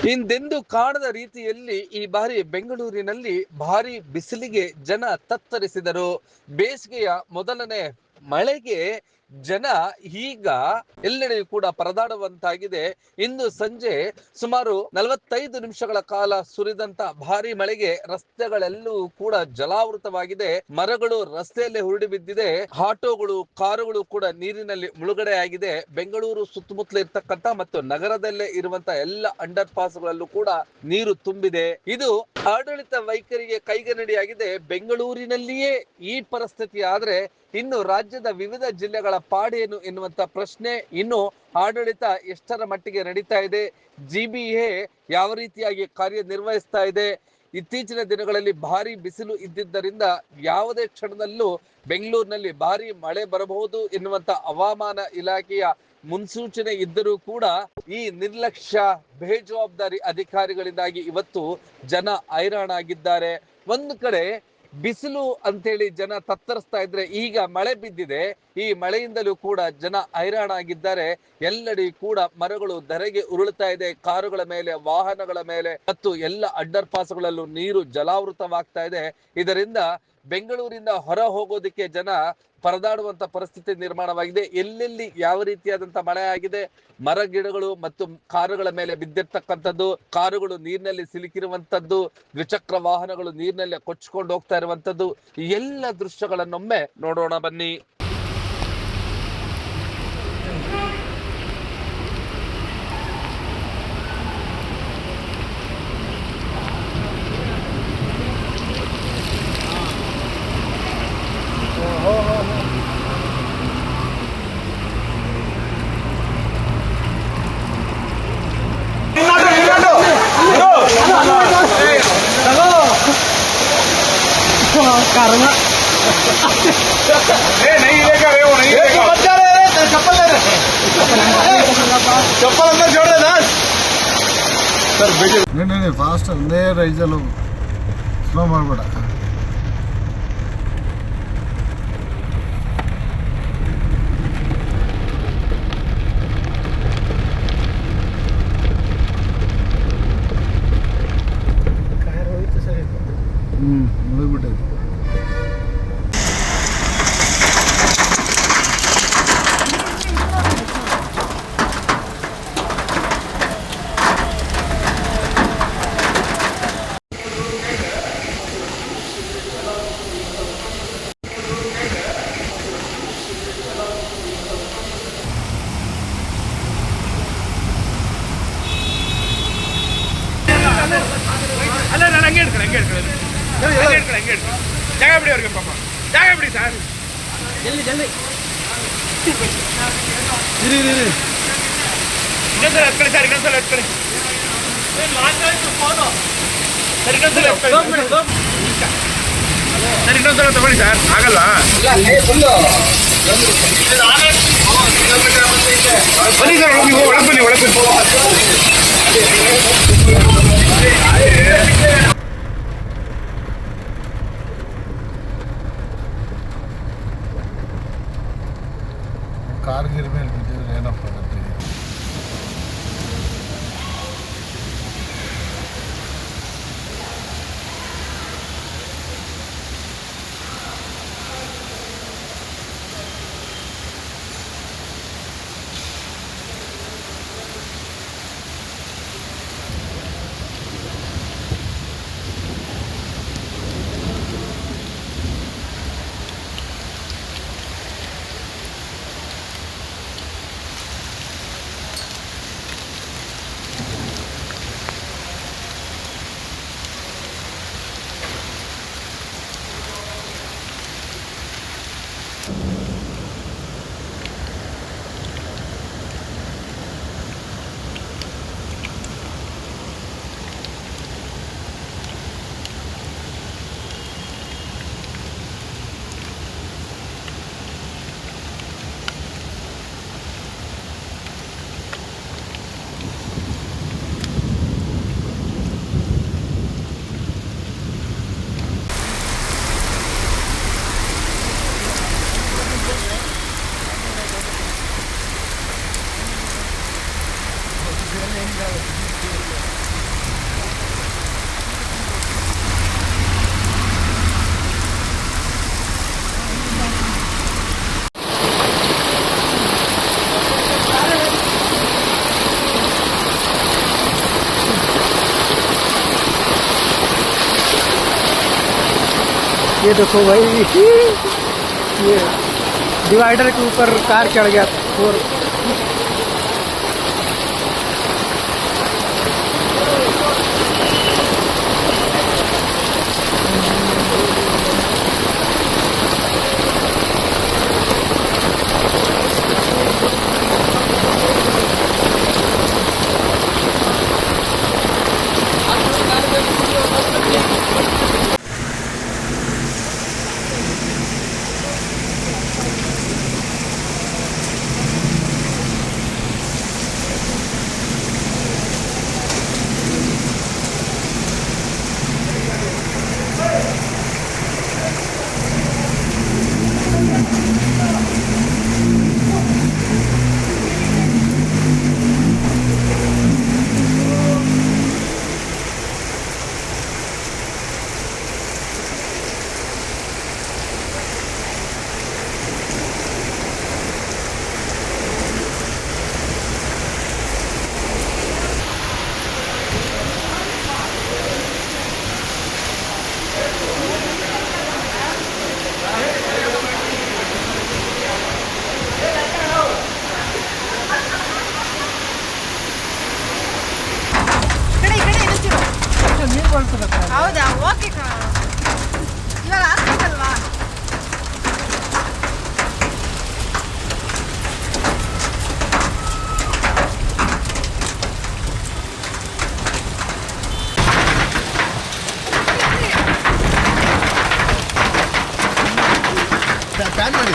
ಹಿಂದೆಂದೂ ಕಾಣದ ರೀತಿಯಲ್ಲಿ ಈ ಬಾರಿ ಬೆಂಗಳೂರಿನಲ್ಲಿ ಭಾರಿ ಬಿಸಿಲಿಗೆ ಜನ ತತ್ತರಿಸಿದರು. ಬೇಸಿಗೆಯ ಮೊದಲನೇ ಮಳೆಗೆ ಜನ ಈಗ ಎಲ್ಲೆಡೆಯೂ ಕೂಡ ಪರದಾಡುವಂತಾಗಿದೆ. ಇಂದು ಸಂಜೆ ಸುಮಾರು 45 ನಿಮಿಷಗಳ ಕಾಲ ಸುರಿದಂತ ಭಾರಿ ಮಳೆಗೆ ರಸ್ತೆಗಳೆಲ್ಲವೂ ಕೂಡ ಜಲಾವೃತವಾಗಿದೆ. ಮರಗಳು ರಸ್ತೆಯಲ್ಲೇ ಉರುಳಿ ಬಿದ್ದಿದೆ. ಆಟೋಗಳು, ಕಾರುಗಳು ಕೂಡ ನೀರಿನಲ್ಲಿ ಮುಳುಗಡೆ ಆಗಿದೆ. ಬೆಂಗಳೂರು ಸುತ್ತಮುತ್ತಲ ಇರ್ತಕ್ಕಂಥ ಮತ್ತು ನಗರದಲ್ಲೇ ಇರುವಂತ ಎಲ್ಲ ಅಂಡರ್ ಪಾಸ್ಗಳಲ್ಲೂ ಕೂಡ ನೀರು ತುಂಬಿದೆ. ಇದು ಆಡಳಿತ ವೈಖರಿಗೆ ಕೈಗನ್ನಡಿಯಾಗಿದೆ. ಬೆಂಗಳೂರಿನಲ್ಲಿಯೇ ಈ ಪರಿಸ್ಥಿತಿ ಆದ್ರೆ ಇನ್ನು ರಾಜ್ಯದ ವಿವಿಧ ಜಿಲ್ಲೆಗಳ ಪಾಡೇನು ಎನ್ನುವಂತ ಪ್ರಶ್ನೆ. ಇನ್ನು ಆಡಳಿತ ಎಷ್ಟರ ಮಟ್ಟಿಗೆ ನಡೀತಾ ಇದೆ, ಜಿಬಿಎ ಯಾವ ರೀತಿಯಾಗಿ ಕಾರ್ಯನಿರ್ವಹಿಸ್ತಾ ಇದೆ. ಇತ್ತೀಚಿನ ದಿನಗಳಲ್ಲಿ ಭಾರಿ ಬಿಸಿಲು ಇದ್ದಿದ್ದರಿಂದ ಯಾವುದೇ ಕ್ಷಣದಲ್ಲೂ ಬೆಂಗಳೂರಿನಲ್ಲಿ ಭಾರಿ ಮಳೆ ಬರಬಹುದು ಎನ್ನುವಂತ ಹವಾಮಾನ ಇಲಾಖೆಯ ಮುನ್ಸೂಚನೆ ಇದ್ದರೂ ಕೂಡ ಈ ನಿರ್ಲಕ್ಷ್ಯ, ಬೇಜವಾಬ್ದಾರಿ ಅಧಿಕಾರಿಗಳಿಂದಾಗಿ ಇವತ್ತು ಜನ ಹೈರಾಣಾಗಿದ್ದಾರೆ. ಒಂದು ಕಡೆ ಬಿಸಿಲು ಅಂತೇಳಿ ಜನ ತತ್ತರಿಸ್ತಾ ಇದ್ರೆ ಈಗ ಮಳೆ ಬಿದ್ದಿದೆ. ಈ ಮಳೆಯಿಂದಲೂ ಕೂಡ ಜನ ಹೈರಾಣಾಗಿದ್ದಾರೆ. ಎಲ್ಲೆಡೆ ಕೂಡ ಮರಗಳು ಧರೆಗೆ ಉರುಳ್ತಾ ಇದೆ. ಕಾರುಗಳ ಮೇಲೆ, ವಾಹನಗಳ ಮೇಲೆ ಮತ್ತು ಎಲ್ಲ ಅಂಡರ್ ಪಾಸ್ಗಳಲ್ಲೂ ನೀರು ಜಲಾವೃತವಾಗ್ತಾ ಇದೆ. ಇದರಿಂದ ಬೆಂಗಳೂರಿಂದ ಹೊರ ಹೋಗೋದಕ್ಕೆ ಜನ ಪರದಾಡುವಂತ ಪರಿಸ್ಥಿತಿ ನಿರ್ಮಾಣವಾಗಿದೆ. ಎಲ್ಲೆಲ್ಲಿ ಯಾವ ರೀತಿಯಾದಂತ ಮಳೆ ಆಗಿದೆ, ಮರ ಗಿಡಗಳು ಮತ್ತು ಕಾರುಗಳ ಮೇಲೆ ಬಿದ್ದಿರ್ತಕ್ಕಂಥದ್ದು, ಕಾರುಗಳು ನೀರಿನಲ್ಲಿ ಸಿಲುಕಿರುವಂತದ್ದು, ದ್ವಿಚಕ್ರ ವಾಹನಗಳು ನೀರಿನಲ್ಲಿ ಕೊಚ್ಚಿಕೊಂಡು ಹೋಗ್ತಾ ಇರುವಂತದ್ದು, ಎಲ್ಲ ದೃಶ್ಯಗಳನ್ನೊಮ್ಮೆ ನೋಡೋಣ ಬನ್ನಿ. karma नहीं लेगा वो नहीं लेगा बच्चा ले चप्पल ले चप्पल अंदर छोड़ दे दास सर बेटे नहीं फास्ट ಒಂದೇ ರೈಜಲ್ಲಿ ಹೋಗು, ಸ್ಲೋ ಮಾಡಬೇಡ. ಮುಳುಗ್ಬಿಟ್ಟೈತೆ. ಅಲ್ಲ ನಾನು ಹಂಗೆ ಹೇಳ್ಕೊಳ್ಳಿ ಜಾಗ ಬಿಡಿ ಅವ್ರಿಗೆ, ಪಾಪ ಜಾಗ ಬಿಡಿ ಸರ್. ಜಲ್ದಿ ಜಲ್ದಿ ಇನ್ನೊಂದ್ಸಲ ಎತ್ಕೊಳ್ಳಿ ಸರ್, ಇನ್ನೊಂದ್ಸಲ ಎತ್ಕೊಳ್ಳಿ ಸರ್, ಇನ್ನೊಂದ್ಸಲ ಎತ್ಕೊಳ್ಳಿ ಸರ್, ಇನ್ನೊಂದ್ಸಲ ತಗೊಳ್ಳಿ ಸರ್. ಆಗಲ್ವಾ? ಬನ್ನಿ ಸರ್, ನೀವು ಒಳಗೆ ಬನ್ನಿ, ಒಳಗೆ ಬನ್ನಿ. ಕಾರ್ಗಿರ್ ಮೇಲೆ ಬಿದ್ದಿದ್ರೆ ಏನಪ್ಪ ಆಗುತ್ತೆ? ये देखो भाई, ये डिवाइडर के ऊपर कार चढ़ गया और ಹೌದಾ, ಓಕೆ ಇವಾಗ ಹಾಕ್ಬೇಕಲ್ವಾ? ಪ್ಯಾನ್ ಮಾಡಿ.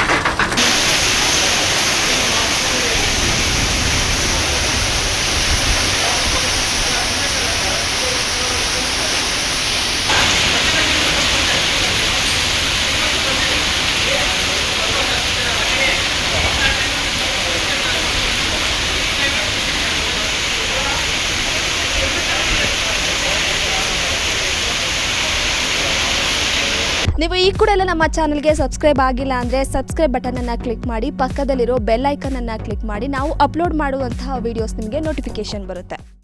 ನೀವು ಈ ಕೂಡ ಎಲ್ಲ ನಮ್ಮ ಚಾನಲ್ಗೆ ಸಬ್ಸ್ಕ್ರೈಬ್ ಆಗಿಲ್ಲ ಅಂದರೆ ಸಬ್ಸ್ಕ್ರೈಬ್ ಬಟನನ್ನು ಕ್ಲಿಕ್ ಮಾಡಿ, ಪಕ್ಕದಲ್ಲಿರೋ ಬೆಲ್ ಐಕನನ್ನು ಕ್ಲಿಕ್ ಮಾಡಿ. ನಾವು ಅಪ್ಲೋಡ್ ಮಾಡುವಂತಹ ವೀಡಿಯೋಸ್ ನಿಮಗೆ ನೋಟಿಫಿಕೇಶನ್ ಬರುತ್ತೆ.